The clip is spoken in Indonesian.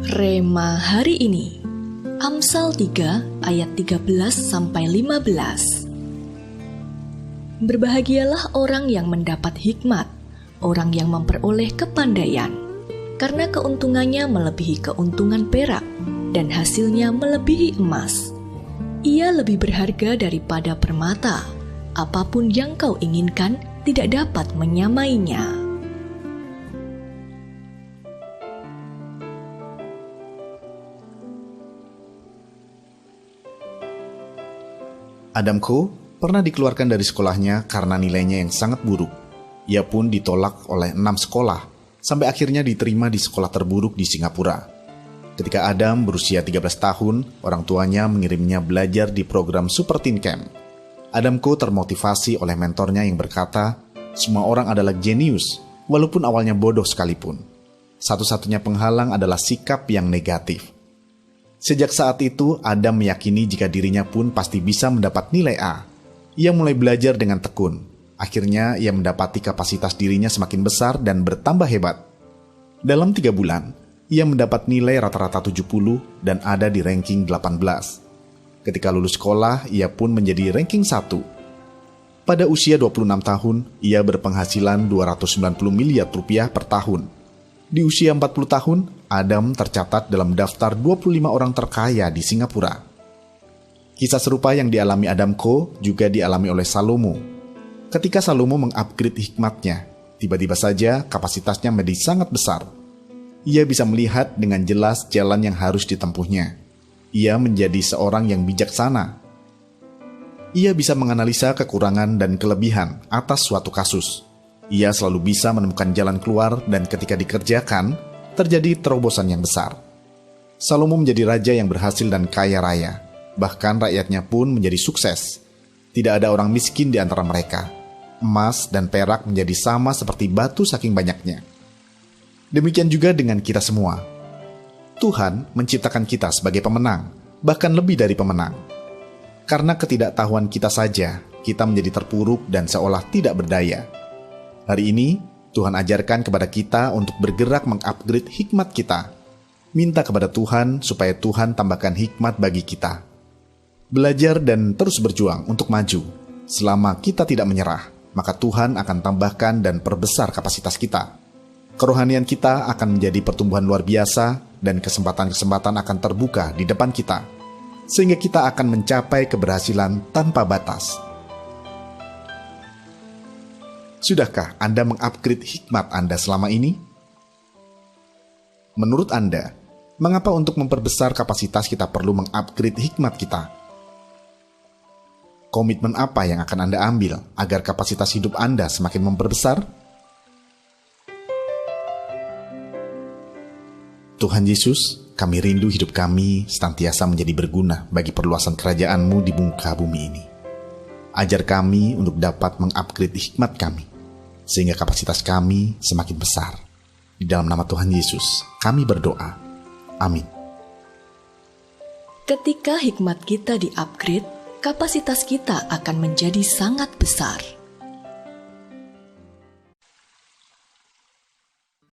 Rema hari ini, Amsal 3 ayat 13-15. Berbahagialah orang yang mendapat hikmat, orang yang memperoleh kepandaian, karena keuntungannya melebihi keuntungan perak, dan hasilnya melebihi emas. Ia lebih berharga daripada permata, apapun yang kau inginkan tidak dapat menyamainya. Adam Kho pernah dikeluarkan dari sekolahnya karena nilainya yang sangat buruk. Ia pun ditolak oleh 6 sekolah, sampai akhirnya diterima di sekolah terburuk di Singapura. Ketika Adam berusia 13 tahun, orang tuanya mengirimnya belajar di program Super Teen Camp. Adam Kho termotivasi oleh mentornya yang berkata, semua orang adalah jenius, walaupun awalnya bodoh sekalipun. Satu-satunya penghalang adalah sikap yang negatif. Sejak saat itu, Adam meyakini jika dirinya pun pasti bisa mendapat nilai A. Ia mulai belajar dengan tekun. Akhirnya, ia mendapati kapasitas dirinya semakin besar dan bertambah hebat. Dalam 3 bulan, ia mendapat nilai rata-rata 70 dan ada di ranking 18. Ketika lulus sekolah, ia pun menjadi ranking 1. Pada usia 26 tahun, ia berpenghasilan 290 miliar rupiah per tahun. Di usia 40 tahun, Adam tercatat dalam daftar 25 orang terkaya di Singapura. Kisah serupa yang dialami Adam Kho juga dialami oleh Salomo. Ketika Salomo mengupgrade hikmatnya, tiba-tiba saja kapasitasnya menjadi sangat besar. Ia bisa melihat dengan jelas jalan yang harus ditempuhnya. Ia menjadi seorang yang bijaksana. Ia bisa menganalisa kekurangan dan kelebihan atas suatu kasus. Ia selalu bisa menemukan jalan keluar dan ketika dikerjakan, terjadi terobosan yang besar. Salomo menjadi raja yang berhasil dan kaya raya. Bahkan rakyatnya pun menjadi sukses. Tidak ada orang miskin di antara mereka. Emas dan perak menjadi sama seperti batu saking banyaknya. Demikian juga dengan kita semua. Tuhan menciptakan kita sebagai pemenang, bahkan lebih dari pemenang. Karena ketidaktahuan kita saja, kita menjadi terpuruk dan seolah tidak berdaya. Hari ini, Tuhan ajarkan kepada kita untuk bergerak mengupgrade hikmat kita. Minta kepada Tuhan supaya Tuhan tambahkan hikmat bagi kita. Belajar dan terus berjuang untuk maju. Selama kita tidak menyerah, maka Tuhan akan tambahkan dan perbesar kapasitas kita. Kerohanian kita akan menjadi pertumbuhan luar biasa dan kesempatan-kesempatan akan terbuka di depan kita. Sehingga kita akan mencapai keberhasilan tanpa batas. Sudahkah Anda mengupgrade hikmat Anda selama ini? Menurut Anda, mengapa untuk memperbesar kapasitas kita perlu mengupgrade hikmat kita? Komitmen apa yang akan Anda ambil agar kapasitas hidup Anda semakin memperbesar? Tuhan Yesus, kami rindu hidup kami senantiasa menjadi berguna bagi perluasan kerajaan-Mu di muka bumi ini. Ajar kami untuk dapat mengupgrade hikmat kami, sehingga kapasitas kami semakin besar. Di dalam nama Tuhan Yesus, kami berdoa. Amin. Ketika hikmat kita di-upgrade, kapasitas kita akan menjadi sangat besar.